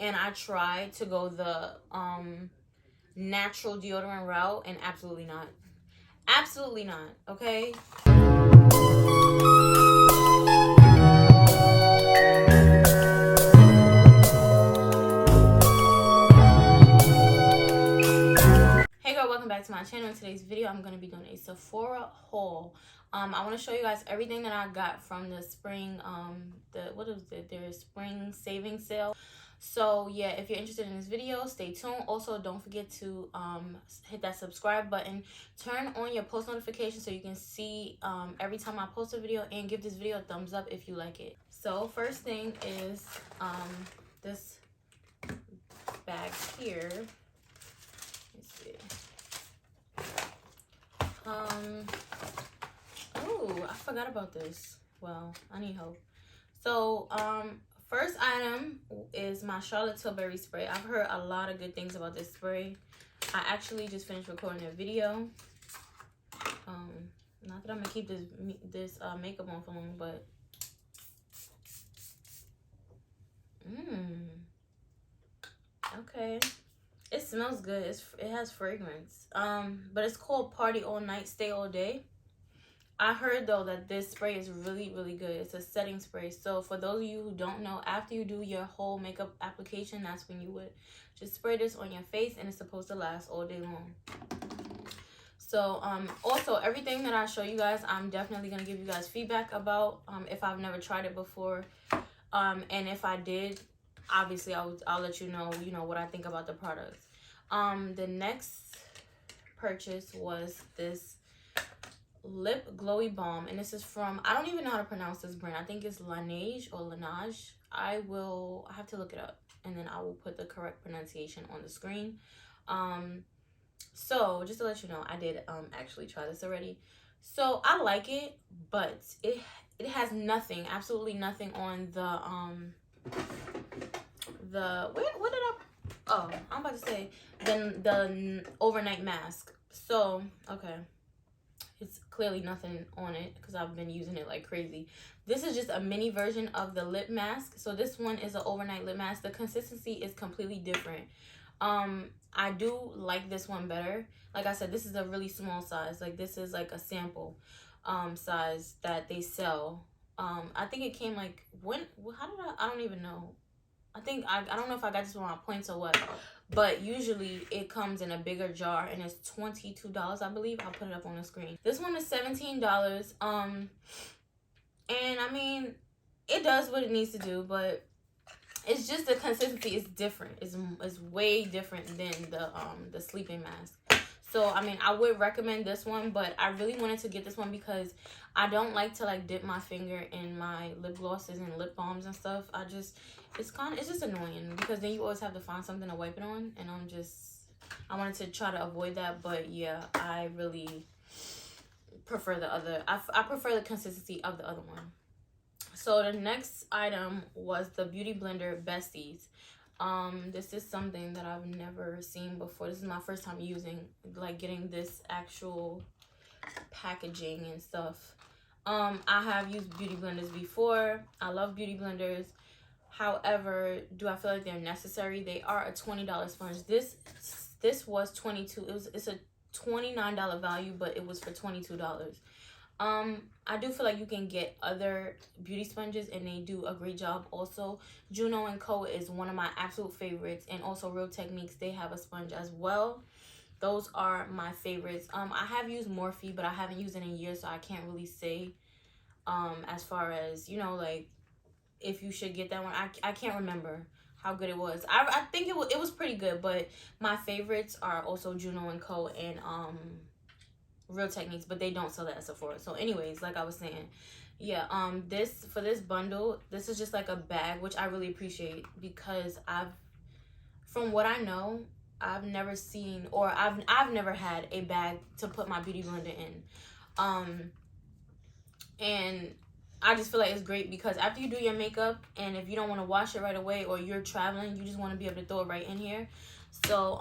and I tried to go the natural deodorant route, and absolutely not. Absolutely not, okay? Hey girl, welcome back to my channel. In today's video, I'm going to be doing a Sephora haul. I want to show you guys everything that I got from the spring, their spring savings sale. So yeah, if you're interested in this video, stay tuned. Also, don't forget to hit that subscribe button, turn on your post notifications so you can see every time I post a video, and give this video a thumbs up if you like it. So first thing is this bag here. Let's see. Oh, I forgot about this. Well, I need help. So first item is my Charlotte Tilbury spray. I've heard a lot of good things about this spray. I actually just finished recording a video. Not that I'm gonna keep this makeup on for long, but okay. It smells good. It has fragrance. But it's called Party All Night, Stay All Day. I heard though that this spray is really, really good. It's a setting spray. So for those of you who don't know, after you do your whole makeup application, that's when you would just spray this on your face, and it's supposed to last all day long. So also everything that I show you guys, I'm definitely gonna give you guys feedback about if I've never tried it before. And if I did, obviously I'll let you know what I think about the products. The next purchase was this lip glowy balm, and this is from, I don't even know how to pronounce this brand. I think it's Laneige or Laneige. I have to look it up, and then I will put the correct pronunciation on the screen. So just to let you know, I did actually try this already. So I like it, but it has nothing, absolutely nothing on what did I'm about to say the overnight mask. So okay, it's clearly nothing on it because I've been using it like crazy. This is just a mini version of the lip mask. So this one is an overnight lip mask. The consistency is completely different. I do like this one better. Like I said, this is a really small size. Like this is like a sample size that they sell. I think it came like I don't even know. I think I don't know if I got this one on points or what, but usually it comes in a bigger jar, and it's $22, I believe. I'll put it up on the screen. This one is $17. And I mean, it does what it needs to do, but it's just the consistency is different. It's way different than the sleeping mask. So I mean, I would recommend this one, but I really wanted to get this one because I don't like to like dip my finger in my lip glosses and lip balms and stuff. It's just annoying because then you always have to find something to wipe it on, and I wanted to try to avoid that. But yeah, I really prefer the other. I prefer the consistency of the other one. So the next item was the Beauty Blender Besties. This is something that I've never seen before. This is my first time getting this actual packaging and stuff. I have used beauty blenders before. I love beauty blenders. However, do I feel like they're necessary? They are a $20 sponge. This was $22. It's a $29 value, but it was for $22. I do feel like you can get other beauty sponges, and they do a great job. Also, Juno & Co is one of my absolute favorites, and also Real Techniques, they have a sponge as well. Those are my favorites. I have used Morphe, but I haven't used it in years, so I can't really say as far as like if you should get that one. I can't remember how good it was. I think it was pretty good, but my favorites are also Juno & Co and Real Techniques, but they don't sell that at Sephora. So anyways, like I was saying, yeah, for this bundle, this is just like a bag, which I really appreciate because from what I know, I've never seen, or I've never had a bag to put my beauty blender in. And I just feel like it's great because after you do your makeup, and if you don't want to wash it right away, or you're traveling, you just want to be able to throw it right in here. So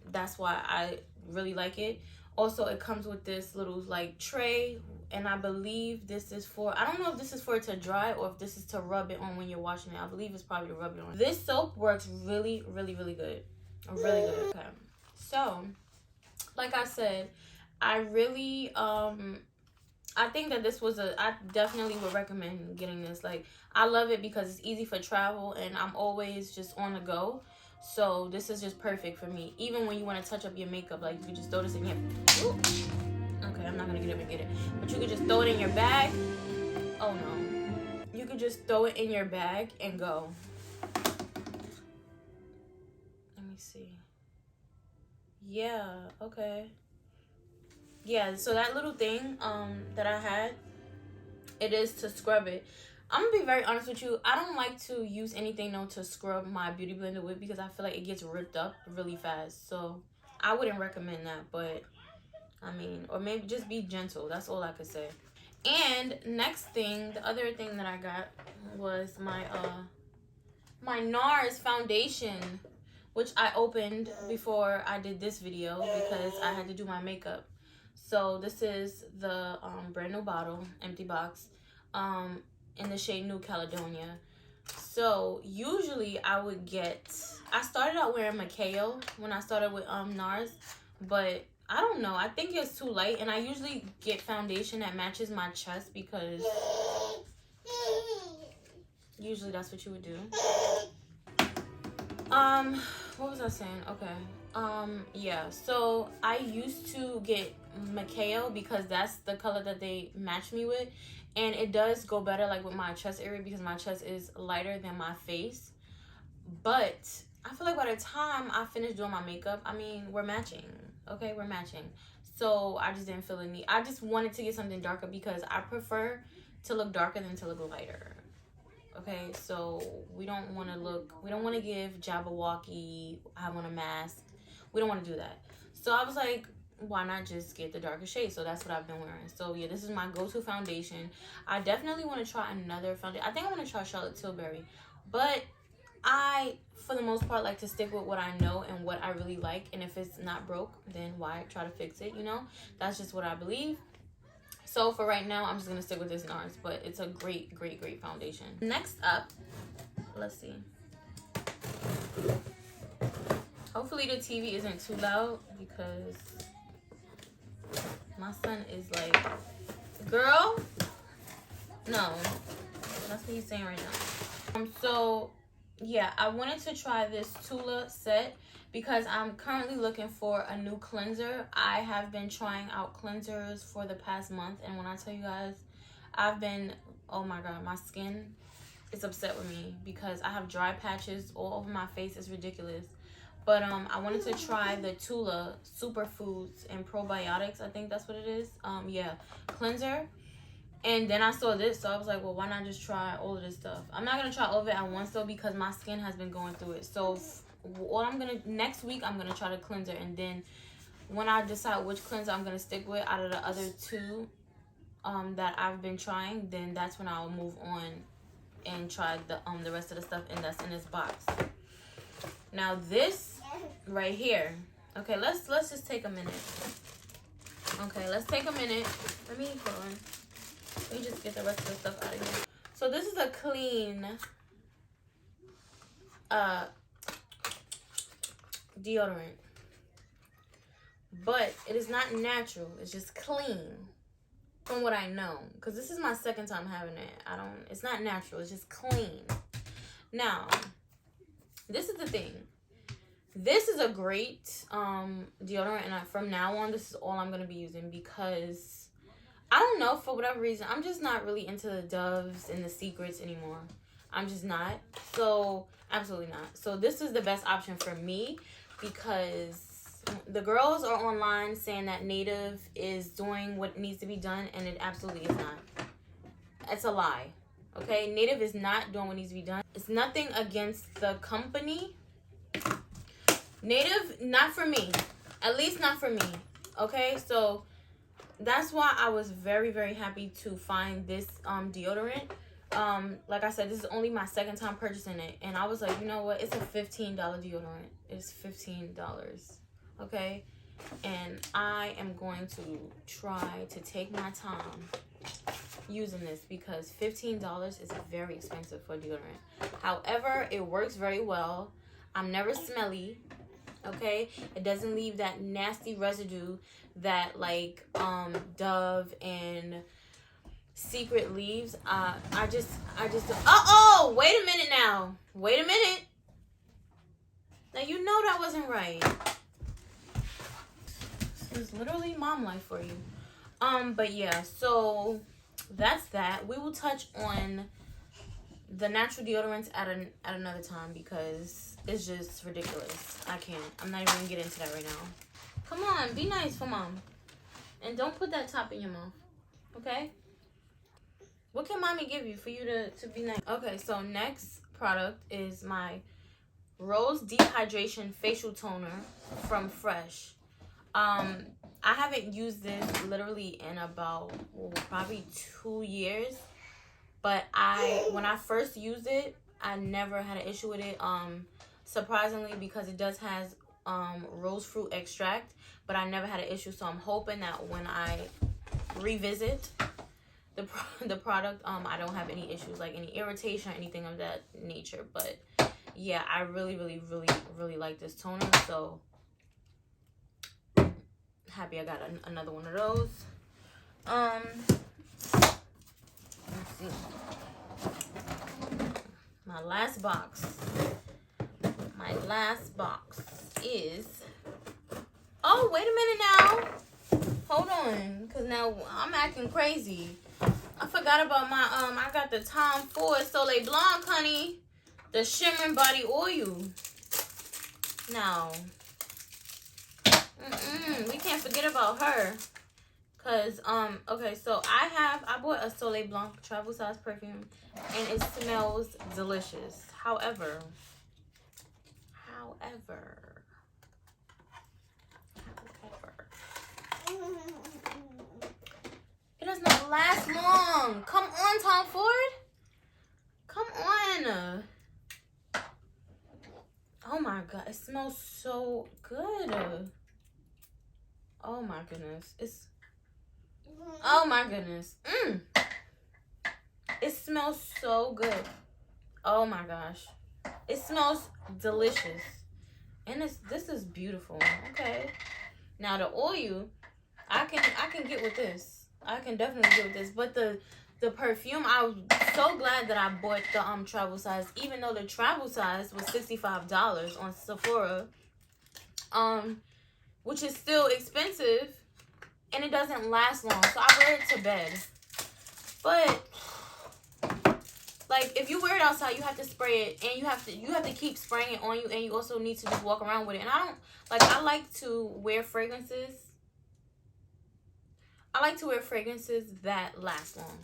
that's why I really like it. Also, it comes with this little like tray, and I believe this is for, I don't know if this is for it to dry or if this is to rub it on when you're washing it. I believe it's probably to rub it on. This soap works really, really, really good. Really good. Okay. So, like I said, I really, I think that this was I definitely would recommend getting this. Like, I love it because it's easy for travel and I'm always just on the go. So this is just perfect for me. Even when you want to touch up your makeup, like you can just throw this in your, ooh. Okay, I'm not gonna get up and get it. But you could just throw it in your bag. Oh no. You could just throw it in your bag and go. Let me see. Yeah, okay. Yeah, so that little thing that I had, it is to scrub it. I'm gonna be very honest with you. I don't like to use anything though to scrub my beauty blender with because I feel like it gets ripped up really fast. So I wouldn't recommend that, but I mean, or maybe just be gentle. That's all I could say. And next thing, the other thing that I got was my my Nars Foundation, which I opened before I did this video because I had to do my makeup. So this is the brand new bottle, empty box, in the shade New Caledonia. So usually I started out wearing Macao when I started with Nars, but I don't know, I think it's too light, and I usually get foundation that matches my chest because usually that's what you would do. What was I saying? Okay. Yeah, so I used to get Macao because that's the color that they match me with, and it does go better like with my chest area because my chest is lighter than my face. But I feel like by the time I finished doing my makeup, I mean, we're matching. Okay, we're matching. So I just didn't feel the need. I just wanted to get something darker because I prefer to look darker than to look lighter. Okay, so we don't want to give Jabberwocky, I want a mask. We don't want to do that. So I was like, why not just get the darker shade? So that's what I've been wearing. So yeah, this is my go-to foundation. I definitely want to try another foundation. I think I want to try Charlotte Tilbury. But I, for the most part, like to stick with what I know and what I really like. And if it's not broke, then why try to fix it, you know? That's just what I believe. So for right now, I'm just going to stick with this Nars. But it's a great, great, great foundation. Next up, let's see. Hopefully the TV isn't too loud because my son is like, girl, no. That's what he's saying right now. So, yeah, I wanted to try this Tula set because I'm currently looking for a new cleanser. I have been trying out cleansers for the past month, and when I tell you guys, I've been, oh my god, my skin is upset with me because I have dry patches all over my face. It's ridiculous. But I wanted to try the Tula Superfoods and Probiotics. I think that's what it is. Yeah, cleanser. And then I saw this, so I was like, well, why not just try all of this stuff? I'm not going to try all of it at once, though, because my skin has been going through it. So next week, I'm going to try the cleanser. And then when I decide which cleanser I'm going to stick with out of the other two that I've been trying, then that's when I'll move on and try the rest of the stuff that's in this box. Now, this right here. Okay, let's just take a minute. Okay, let's take a minute. Let me just get the rest of the stuff out of here. So this is a clean deodorant. But it is not natural. It's just clean. From what I know. Because this is my second time having it. It's not natural. It's just clean. Now, this is the thing. This is a great deodorant. And from now on, this is all I'm going to be using because I don't know, for whatever reason, I'm just not really into the Doves and the Secrets anymore. I'm just not. So, absolutely not. So, this is the best option for me because the girls are online saying that Native is doing what needs to be done, and it absolutely is not. It's a lie. Okay? Native is not doing what needs to be done. It's nothing against the company. Native, not for me. At least not for me. Okay? So that's why I was very, very happy to find this deodorant. Like I said, this is only my second time purchasing it. And I was like, you know what? It's a $15 deodorant. It's $15. Okay? And I am going to try to take my time using this because $15 is very expensive for deodorant. However, it works very well. I'm never smelly. Okay, it doesn't leave that nasty residue that like Dove and Secret leaves. I just oh, wait a minute now. Wait a minute. Now you know that wasn't right. This is literally mom life for you. But yeah, so that's that. We will touch on the natural deodorants at another time because it's just ridiculous. I'm not even gonna get into that right now. Come on, be nice for mom. And don't put that top in your mouth. Okay? What can mommy give you for you to be nice? Okay, so next product is my Rose Dehydration Facial Toner from Fresh. I haven't used this literally in about probably 2 years. But when I first used it, I never had an issue with it. Surprisingly, because it does has rose fruit extract, but I never had an issue. So I'm hoping that when I revisit the product, I don't have any issues like any irritation or anything of that nature. But yeah, I really like this toner. So happy I got another one of those. Let's see. My last box is... Oh, wait a minute now. Hold on, because now I'm acting crazy. I forgot about my... I got the Tom Ford Soleil Blanc, honey. The Shimmering Body Oil. Now, we can't forget about her. Cause okay, so I bought a Soleil Blanc travel size perfume and it smells delicious. However, it does not last long. Come on, Tom Ford. Come on. Oh my god, it smells so good. Oh my goodness. Oh my goodness. It smells so good. Oh my gosh. It smells delicious. And this is beautiful. Okay. Now the oil, I can get with this. I can definitely get with this. But the perfume, I was so glad that I bought the travel size, even though the travel size was $65 on Sephora. Which is still expensive. And it doesn't last long, so I wear it to bed. But like if you wear it outside, you have to spray it, and you have to keep spraying it on you, and you also need to just walk around with it. And I like to wear fragrances. I like to wear fragrances that last long,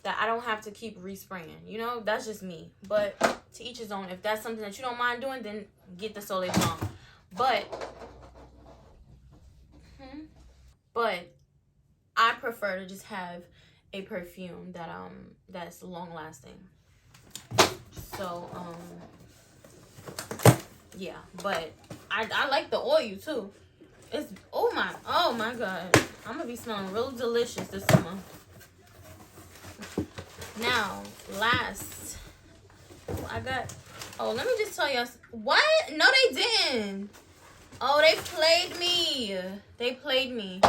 that I don't have to keep respraying. You know, that's just me. But to each his own. If that's something that you don't mind doing, then get the Soleil Blanc. But I prefer to just have a perfume that's long lasting. So yeah, but I like the oil too. It's oh my god. I'm gonna be smelling real delicious this summer. Now, last I got let me just tell you what? No, they didn't. Oh, they played me. They played me.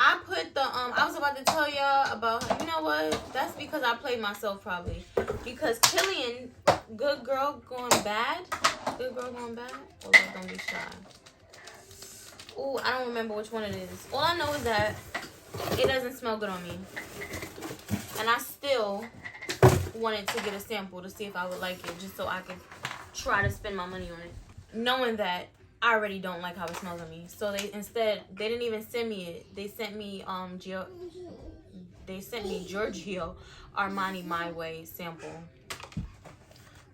I put the, I was about to tell y'all about, you know what? That's because I played myself probably. Because Killian, Good Girl Going Bad. Good Girl Going Bad? Oh, don't be shy. Oh, I don't remember which one it is. All I know is that it doesn't smell good on me. And I still wanted to get a sample to see if I would like it. Just so I could try to spend my money on it. Knowing that I already don't like how it smells on me. So they didn't even send me it. They sent me Giorgio Armani My Way sample.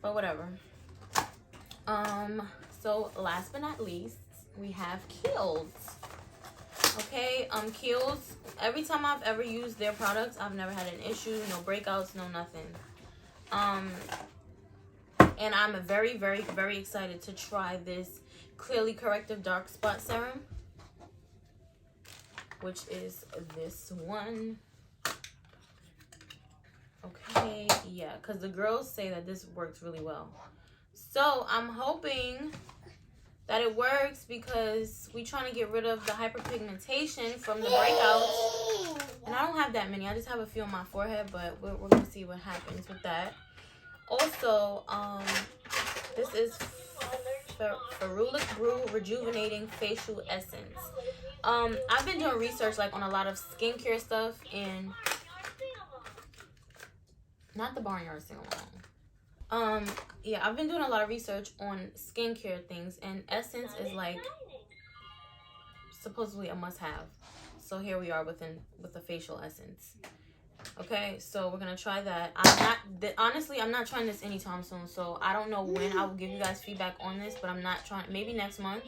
But whatever. So last but not least, we have Kiehl's. Okay, Kiehl's, every time I've ever used their products, I've never had an issue, no breakouts, no nothing. And I'm very excited to try this Clearly Corrective Dark Spot Serum. which is this one. Okay, yeah, because the girls say that this works really well. So I'm hoping that it works because we trying to get rid of the hyperpigmentation from the breakouts. And I don't have that many. I just have a few on my forehead, but we're going to see what happens with that. Also, this is Ferulic Brew Rejuvenating Facial Essence. I've been doing research like on a lot of skincare stuff, and not the Barnyard sing-along. Yeah, I've been doing a lot of research on skincare things, and Essence is like supposedly a must-have. So here we are with the facial essence. Okay, so we're gonna try that. Honestly, I'm not trying this anytime soon, so I don't know when I will give you guys feedback on this, but I'm not trying. Maybe next month.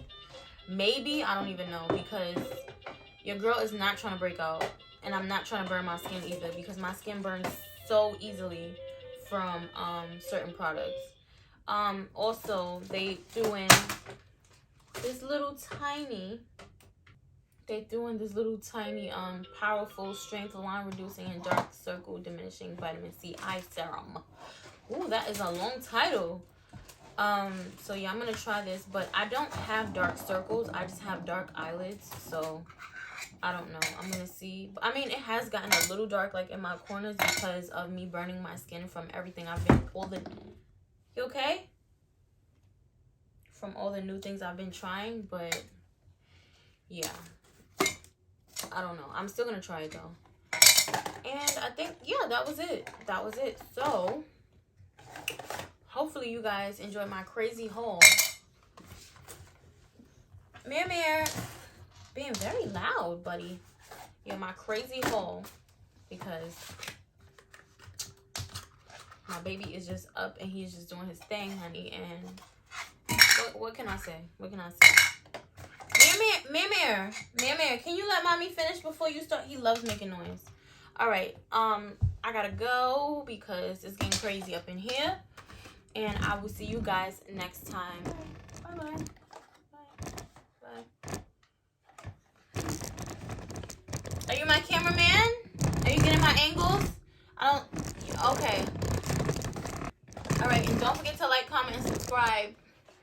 Maybe, I don't even know, because your girl is not trying to break out, and I'm not trying to burn my skin either, because my skin burns so easily from certain products. Also, they threw in this little tiny powerful strength line reducing and dark circle diminishing vitamin C eye serum. Ooh, that is a long title. So yeah, I'm gonna try this, but I don't have dark circles. I just have dark eyelids, so I don't know. I'm gonna see. I mean, it has gotten a little dark like in my corners because of me burning my skin from everything you okay? From all the new things I've been trying, but yeah. I don't know. I'm still gonna try it though. And I think, yeah, that was it. That was it. So hopefully you guys enjoyed my crazy haul. Mir, being very loud, buddy. Yeah, my crazy haul, because my baby is just up and he's just doing his thing, honey. And what can I say? What can I say? Mir, can you let mommy finish before you start? He loves making noise. All right, I gotta go because it's getting crazy up in here, and I will see you guys next time. Bye. Are you my cameraman? Are you getting my angles? Okay. All right, and don't forget to like, comment, and subscribe.